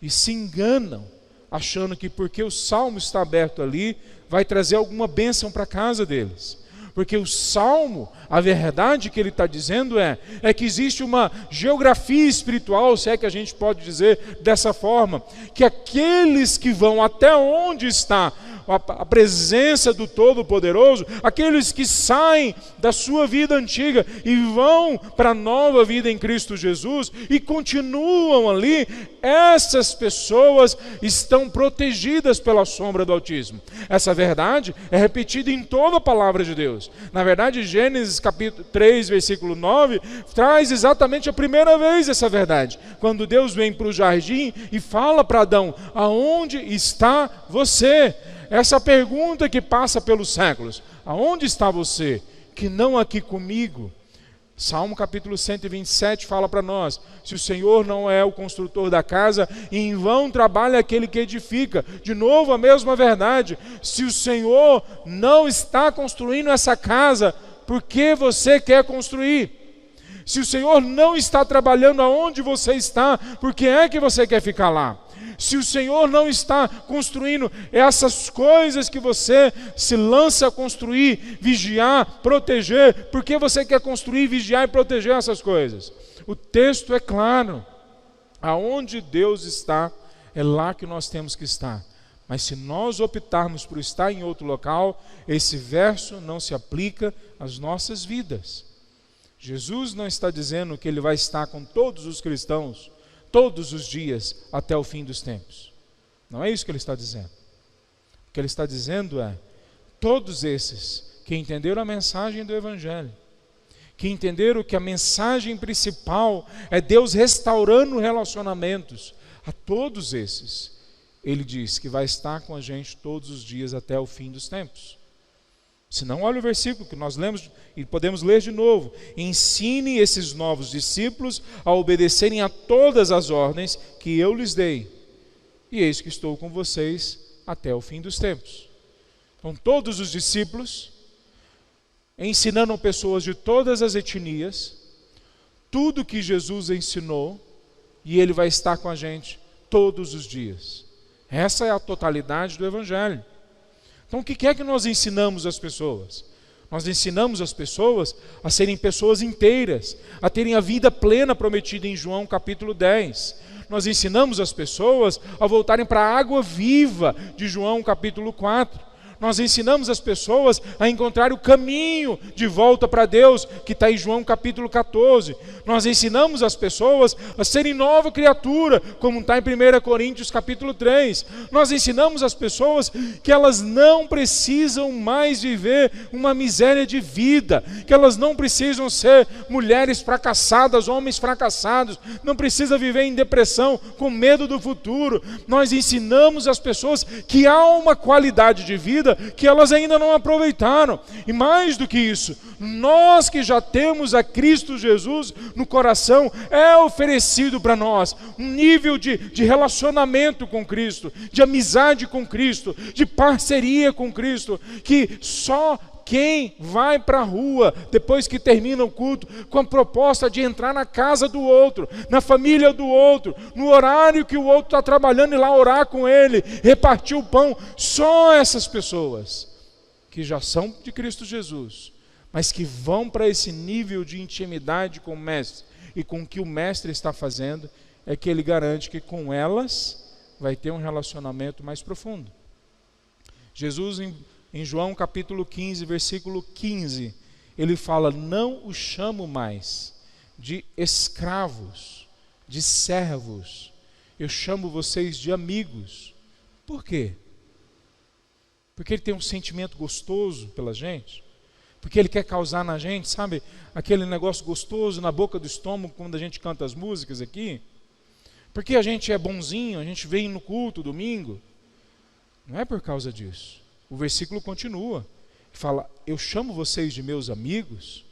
E se enganam, achando que porque o Salmo está aberto ali, vai trazer alguma bênção para a casa deles. Porque o Salmo, a verdade que ele está dizendo é que existe uma geografia espiritual, se é que a gente pode dizer dessa forma, que aqueles que vão até onde está a presença do Todo-Poderoso, aqueles que saem da sua vida antiga e vão para a nova vida em Cristo Jesus e continuam ali, essas pessoas estão protegidas pela sombra do Altíssimo. Essa verdade é repetida em toda a palavra de Deus. Na verdade, Gênesis capítulo 3, versículo 9, traz exatamente a primeira vez essa verdade. Quando Deus vem para o jardim e fala para Adão, aonde está você? Essa pergunta que passa pelos séculos, aonde está você, que não aqui comigo? Salmo capítulo 127 fala para nós, se o Senhor não é o construtor da casa, em vão trabalha aquele que edifica. De novo a mesma verdade, se o Senhor não está construindo essa casa, por que você quer construir? Se o Senhor não está trabalhando aonde você está, por que é que você quer ficar lá? Se o Senhor não está construindo essas coisas que você se lança a construir, vigiar, proteger, por que você quer construir, vigiar e proteger essas coisas? O texto é claro. Aonde Deus está, é lá que nós temos que estar. Mas se nós optarmos por estar em outro local, esse verso não se aplica às nossas vidas. Jesus não está dizendo que Ele vai estar com todos os cristãos todos os dias até o fim dos tempos. Não é isso que ele está dizendo. O que ele está dizendo é, todos esses que entenderam a mensagem do Evangelho, que entenderam que a mensagem principal é Deus restaurando relacionamentos, a todos esses, ele diz que vai estar com a gente todos os dias até o fim dos tempos. Se não, olha o versículo que nós lemos e podemos ler de novo. Ensine esses novos discípulos a obedecerem a todas as ordens que eu lhes dei. E eis que estou com vocês até o fim dos tempos. Então, todos os discípulos, ensinando pessoas de todas as etnias, tudo que Jesus ensinou, e Ele vai estar com a gente todos os dias. Essa é a totalidade do Evangelho. Então, o que é que nós ensinamos as pessoas? Nós ensinamos as pessoas a serem pessoas inteiras, a terem a vida plena prometida em João capítulo 10. Nós ensinamos as pessoas a voltarem para a água viva de João capítulo 4. Nós ensinamos as pessoas a encontrar o caminho de volta para Deus, que está em João capítulo 14. Nós ensinamos as pessoas a serem nova criatura, como está em 1 Coríntios capítulo 3. Nós ensinamos as pessoas que elas não precisam mais viver uma miséria de vida, que elas não precisam ser mulheres fracassadas, homens fracassados, não precisa viver em depressão, com medo do futuro. Nós ensinamos as pessoas que há uma qualidade de vida vida que elas ainda não aproveitaram. E mais do que isso, nós que já temos a Cristo Jesus no coração, é oferecido para nós um nível de relacionamento com Cristo, de amizade com Cristo, de parceria com Cristo, que só quem vai para a rua, depois que termina o culto, com a proposta de entrar na casa do outro, na família do outro, no horário que o outro está trabalhando, e lá orar com ele, repartir o pão, só essas pessoas que já são de Cristo Jesus, mas que vão para esse nível de intimidade com o Mestre, e com o que o Mestre está fazendo, é que ele garante que com elas vai ter um relacionamento mais profundo. Jesus, em João capítulo 15, versículo 15, ele fala: não os chamo mais de escravos, de servos, eu chamo vocês de amigos. Por quê? Porque ele tem um sentimento gostoso pela gente, porque ele quer causar na gente, sabe, aquele negócio gostoso na boca do estômago quando a gente canta as músicas aqui, porque a gente é bonzinho, a gente vem no culto domingo. Não é por causa disso. O versículo continua, fala: eu chamo vocês de meus amigos,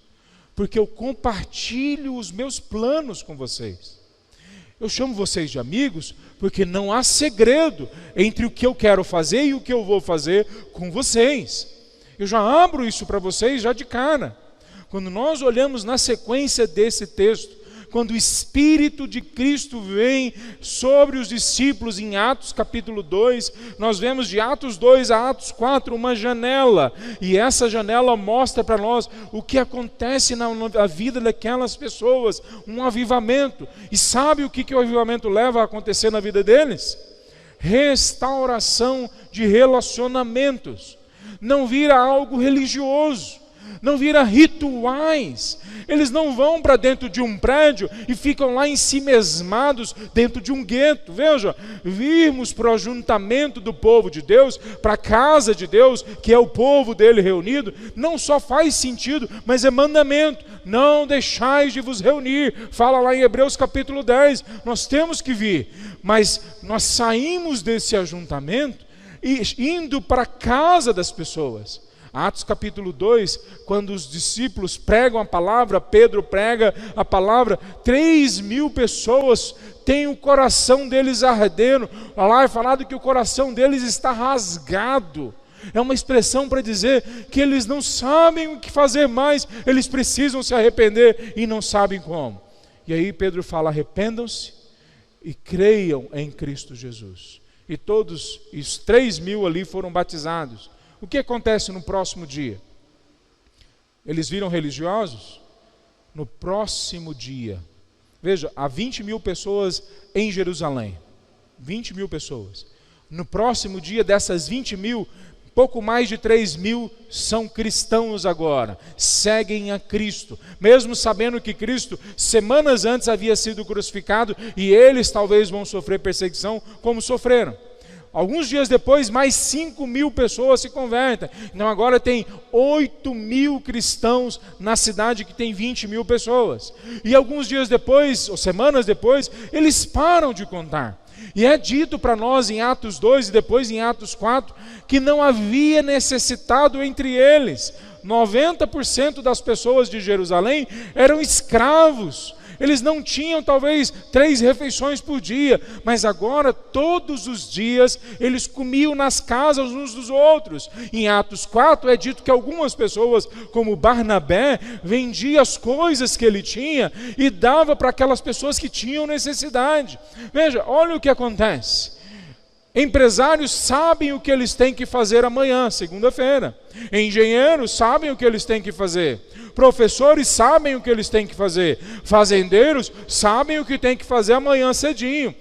porque eu compartilho os meus planos com vocês. Eu chamo vocês de amigos, porque não há segredo entre o que eu quero fazer e o que eu vou fazer com vocês. Eu já abro isso para vocês já de cara. Quando nós olhamos na sequência desse texto, quando o Espírito de Cristo vem sobre os discípulos em Atos capítulo 2, nós vemos de Atos 2 a Atos 4 uma janela, e essa janela mostra para nós o que acontece na vida daquelas pessoas, um avivamento. E sabe o que o avivamento leva a acontecer na vida deles? Restauração de relacionamentos. Não vira algo religioso, não vira rituais. Eles não vão para dentro de um prédio e ficam lá ensimesmados dentro de um gueto. Veja, virmos para o ajuntamento do povo de Deus, para a casa de Deus, que é o povo dele reunido, não só faz sentido, mas é mandamento. Não deixais de vos reunir, fala lá em Hebreus capítulo 10, nós temos que vir. Mas nós saímos desse ajuntamento e indo para a casa das pessoas. Atos capítulo 2, quando os discípulos pregam a palavra, Pedro prega a palavra, 3.000 pessoas têm o coração deles ardendo. Lá é falado que o coração deles está rasgado. É uma expressão para dizer que eles não sabem o que fazer mais, eles precisam se arrepender e não sabem como. E aí Pedro fala: arrependam-se e creiam em Cristo Jesus. E todos os 3.000 ali foram batizados. O que acontece no próximo dia? Eles viram religiosos? No próximo dia, veja, há 20.000 pessoas em Jerusalém, 20.000 pessoas. No próximo dia, dessas 20.000, pouco mais de 3.000 são cristãos agora, seguem a Cristo, mesmo sabendo que Cristo semanas antes havia sido crucificado, e eles talvez vão sofrer perseguição como sofreram. Alguns dias depois, mais 5.000 pessoas se convertem. Então agora tem 8.000 cristãos na cidade que tem 20.000 pessoas. E alguns dias depois, ou semanas depois, eles param de contar. E é dito para nós em Atos 2 e depois em Atos 4, que não havia necessitado entre eles. 90% das pessoas de Jerusalém eram escravos. Eles não tinham talvez 3 refeições por dia, mas agora todos os dias eles comiam nas casas uns dos outros. Em Atos 4 é dito que algumas pessoas, como Barnabé, vendia as coisas que ele tinha e dava para aquelas pessoas que tinham necessidade. Veja, olha o que acontece. Empresários sabem o que eles têm que fazer amanhã, segunda-feira. Engenheiros sabem o que eles têm que fazer. Professores sabem o que eles têm que fazer. Fazendeiros sabem o que têm que fazer amanhã cedinho.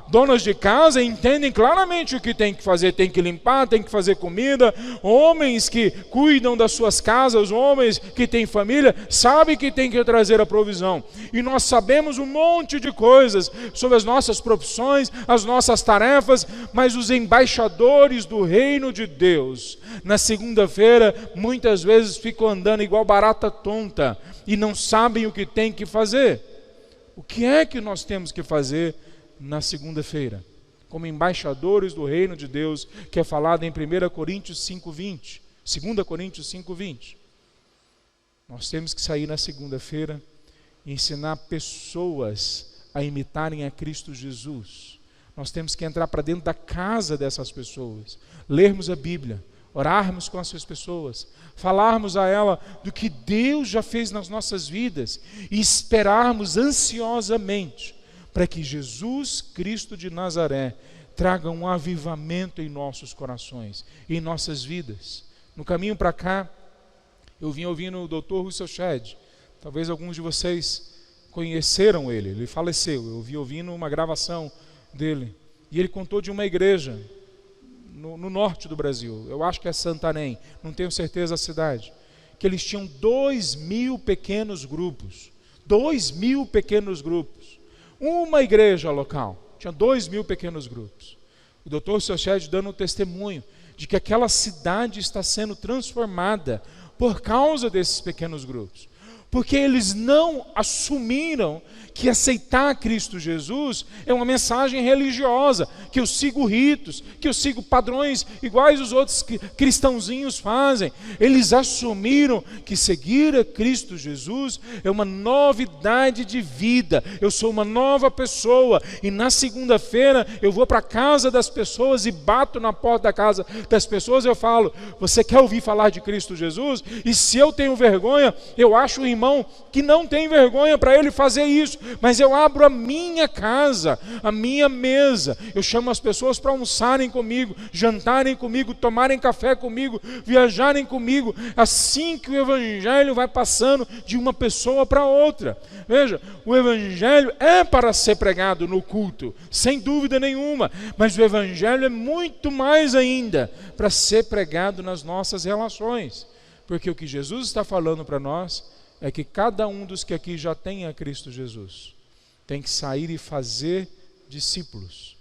Donas de casa entendem claramente o que tem que fazer, tem que limpar, tem que fazer comida. Homens que cuidam das suas casas, homens que têm família, sabem que tem que trazer a provisão. E nós sabemos um monte de coisas sobre as nossas profissões, as nossas tarefas, mas os embaixadores do reino de Deus, na segunda-feira, muitas vezes ficam andando igual barata tonta e não sabem o que tem que fazer. O que é que nós temos que fazer na segunda-feira? como embaixadores do reino de Deus, que é falado em 1 Coríntios 5:20, 2 Coríntios 5:20. Nós temos que sair na segunda-feira e ensinar pessoas a imitarem a Cristo Jesus. Nós temos que entrar para dentro da casa dessas pessoas, lermos a Bíblia, orarmos com essas pessoas, falarmos a ela do que Deus já fez nas nossas vidas e esperarmos ansiosamente para que Jesus Cristo de Nazaré traga um avivamento em nossos corações, em nossas vidas. No caminho para cá, eu vim ouvindo o Dr. Russell Shedd. Talvez alguns de vocês conheceram ele. Ele faleceu. Eu vim ouvindo uma gravação dele. E ele contou de uma igreja no norte do Brasil. Eu acho que é Santarém. Não tenho certeza da cidade. Que eles tinham 2.000 pequenos grupos. 2.000 pequenos grupos. Uma igreja local. Tinha 2.000 pequenos grupos. O Dr. Russell Shedd dando um testemunho de que aquela cidade está sendo transformada por causa desses pequenos grupos, porque eles não assumiram que aceitar Cristo Jesus é uma mensagem religiosa, que eu sigo ritos, que eu sigo padrões iguais os outros cristãozinhos fazem. Eles assumiram que seguir a Cristo Jesus é uma novidade de vida, eu sou uma nova pessoa, e na segunda-feira eu vou para a casa das pessoas e bato na porta da casa das pessoas, eu falo: você quer ouvir falar de Cristo Jesus? E se eu tenho vergonha, eu acho um irmão que não tem vergonha para ele fazer isso, mas eu abro a minha casa, a minha mesa, eu chamo as pessoas para almoçarem comigo, jantarem comigo, tomarem café comigo, viajarem comigo, assim que o evangelho vai passando de uma pessoa para outra. Veja, o evangelho é para ser pregado no culto, sem dúvida nenhuma, mas o evangelho é muito mais ainda para ser pregado nas nossas relações, porque o que Jesus está falando para nós é que cada um dos que aqui já tem a Cristo Jesus tem que sair e fazer discípulos.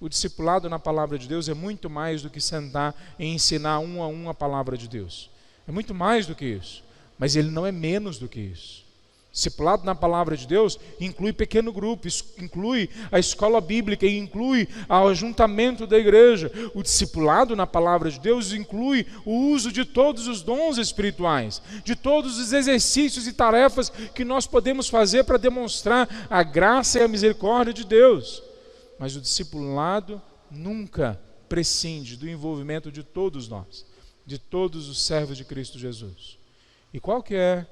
O discipulado na palavra de Deus é muito mais do que sentar e ensinar um a um a palavra de Deus. É muito mais do que isso, mas ele não é menos do que isso. Discipulado na palavra de Deus inclui pequeno grupo, inclui a escola bíblica, inclui o ajuntamento da igreja. O discipulado na palavra de Deus inclui o uso de todos os dons espirituais, de todos os exercícios e tarefas que nós podemos fazer para demonstrar a graça e a misericórdia de Deus. Mas o discipulado nunca prescinde do envolvimento de todos nós, de todos os servos de Cristo Jesus. E qual que é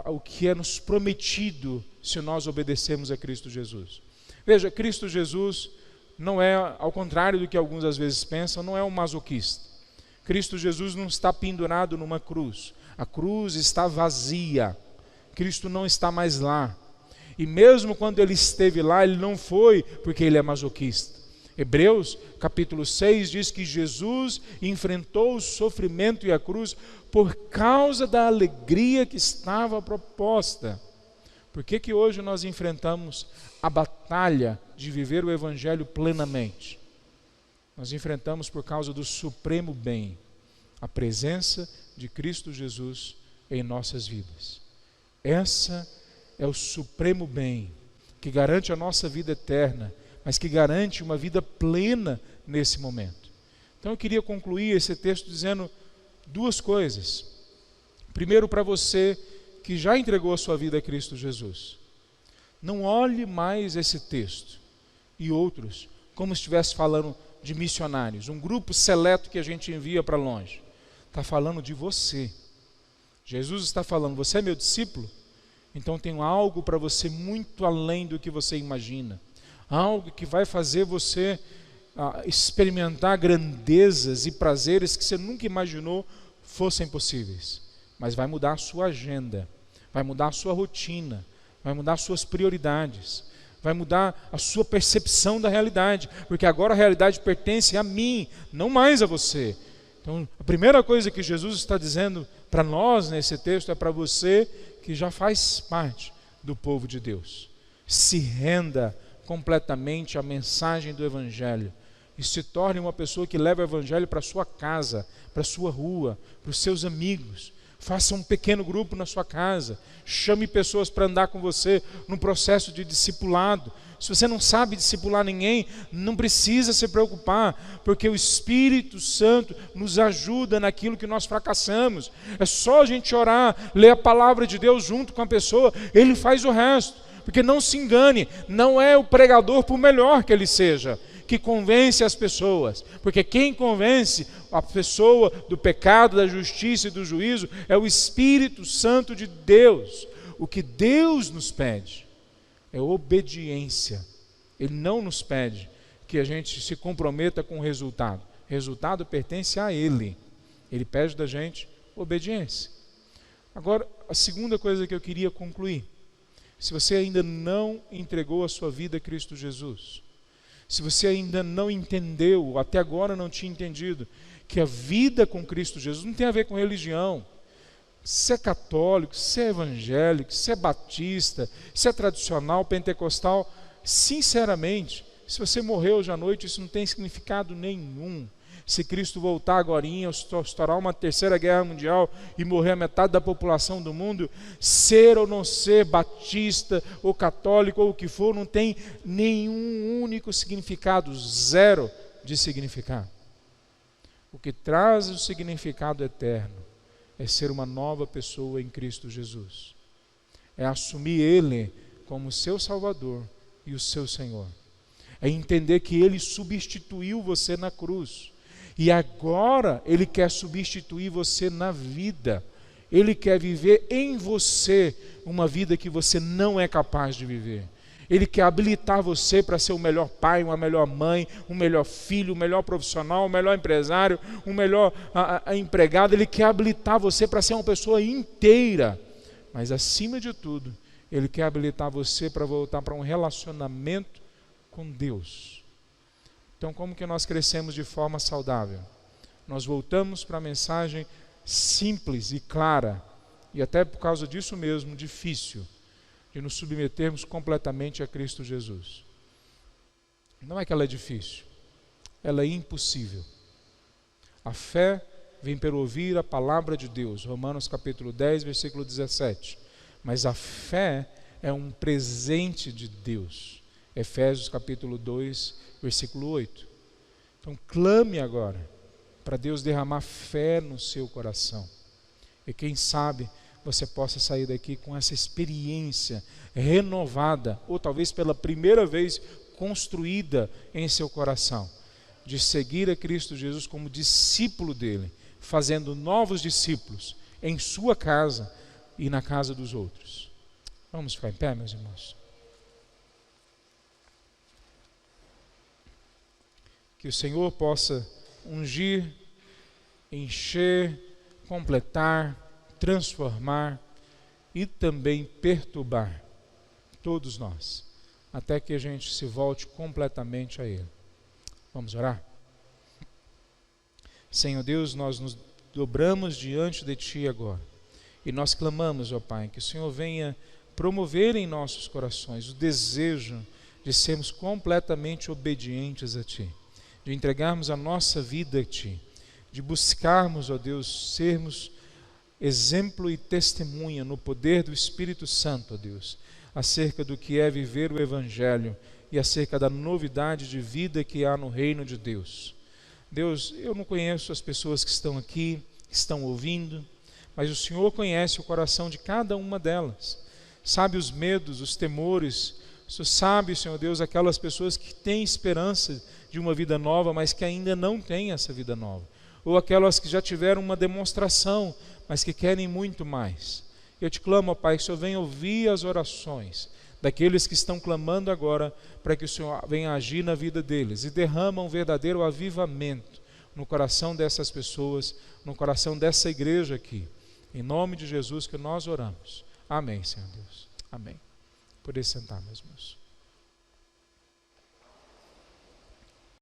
o que é nos prometido se nós obedecemos a Cristo Jesus? Veja, Cristo Jesus não é, ao contrário do que alguns às vezes pensam, não é um masoquista. Cristo Jesus não está pendurado numa cruz. A cruz está vazia. Cristo não está mais lá. E mesmo quando ele esteve lá, ele não foi porque ele é masoquista. Hebreus capítulo 6 diz que Jesus enfrentou o sofrimento e a cruz por causa da alegria que estava proposta. Por que hoje nós enfrentamos a batalha de viver o evangelho plenamente? Nós enfrentamos por causa do supremo bem, a presença de Cristo Jesus em nossas vidas. Essa é o supremo bem que garante a nossa vida eterna, mas que garante uma vida plena nesse momento. Então eu queria concluir esse texto dizendo duas coisas. Primeiro, para você que já entregou a sua vida a Cristo Jesus, não olhe mais esse texto e outros como se estivesse falando de missionários, um grupo seleto que a gente envia para longe. Está falando de você. Jesus está falando: você é meu discípulo? Então tenho algo para você muito além do que você imagina, algo que vai fazer você experimentar grandezas e prazeres que você nunca imaginou fossem possíveis. Mas vai mudar a sua agenda, vai mudar a sua rotina, vai mudar as suas prioridades, vai mudar a sua percepção da realidade, porque agora a realidade pertence a mim, não mais a você. Então a primeira coisa que Jesus está dizendo para nós nesse texto é para você que já faz parte do povo de Deus: se renda completamente à mensagem do evangelho e se torne uma pessoa que leva o evangelho para a sua casa, para a sua rua, para os seus amigos. Faça um pequeno grupo na sua casa. Chame pessoas para andar com você no processo de discipulado. Se você não sabe discipular ninguém, não precisa se preocupar, porque o Espírito Santo nos ajuda naquilo que nós fracassamos. É só a gente orar, ler a palavra de Deus junto com a pessoa, Ele faz o resto. Porque não se engane, não é o pregador, por melhor que ele seja, que convence as pessoas, porque quem convence a pessoa do pecado, da justiça e do juízo é o Espírito Santo de Deus. O que Deus nos pede é obediência. Ele não nos pede que a gente se comprometa com o resultado. O resultado pertence a Ele. Ele pede da gente obediência. Agora, a segunda coisa que eu queria concluir: se você ainda não entregou a sua vida a Cristo Jesus, se você ainda não entendeu, até agora não tinha entendido, que a vida com Cristo Jesus não tem a ver com religião. Se é católico, se é evangélico, se é batista, se é tradicional, pentecostal, sinceramente, se você morreu hoje à noite, isso não tem significado nenhum. Se Cristo voltar agorinha, estourar uma terceira guerra mundial e morrer a metade da população do mundo, ser ou não ser batista ou católico ou o que for, não tem nenhum único significado, zero de significado. O que traz o significado eterno é ser uma nova pessoa em Cristo Jesus. É assumir Ele como seu Salvador e o seu Senhor. É entender que Ele substituiu você na cruz. E agora Ele quer substituir você na vida. Ele quer viver em você uma vida que você não é capaz de viver. Ele quer habilitar você para ser o melhor pai, uma melhor mãe, um melhor filho, um melhor profissional, um melhor empresário, um melhor empregado. Ele quer habilitar você para ser uma pessoa inteira. Mas acima de tudo, Ele quer habilitar você para voltar para um relacionamento com Deus. Então, como que nós crescemos de forma saudável? Nós voltamos para a mensagem simples e clara, e até por causa disso mesmo, difícil, de nos submetermos completamente a Cristo Jesus. Não é que ela é difícil, ela é impossível. A fé vem pelo ouvir a palavra de Deus, Romanos capítulo 10, versículo 17. Mas a fé é um presente de Deus, Efésios capítulo 2, versículo 8. Então clame agora para Deus derramar fé no seu coração. E quem sabe você possa sair daqui com essa experiência renovada, ou talvez pela primeira vez construída em seu coração, de seguir a Cristo Jesus como discípulo dele, fazendo novos discípulos em sua casa e na casa dos outros. Vamos ficar em pé, meus irmãos? Que o Senhor possa ungir, encher, completar, transformar e também perturbar todos nós, até que a gente se volte completamente a Ele. Vamos orar? Senhor Deus, nós nos dobramos diante de Ti agora e nós clamamos, ó Pai, que o Senhor venha promover em nossos corações o desejo de sermos completamente obedientes a Ti, de entregarmos a nossa vida a Ti, de buscarmos, ó Deus, sermos exemplo e testemunha no poder do Espírito Santo, ó Deus, acerca do que é viver o Evangelho e acerca da novidade de vida que há no reino de Deus. Deus, eu não conheço as pessoas que estão aqui, que estão ouvindo, mas o Senhor conhece o coração de cada uma delas, sabe os medos, os temores. O Senhor sabe, Senhor Deus, aquelas pessoas que têm esperança de uma vida nova, mas que ainda não têm essa vida nova, ou aquelas que já tiveram uma demonstração, mas que querem muito mais. Eu te clamo, ó Pai, que o Senhor venha ouvir as orações daqueles que estão clamando agora, para que o Senhor venha agir na vida deles e derrama um verdadeiro avivamento no coração dessas pessoas, no coração dessa igreja aqui. Em nome de Jesus que nós oramos. Amém, Senhor Deus. Amém. Poder sentar, meus irmãos.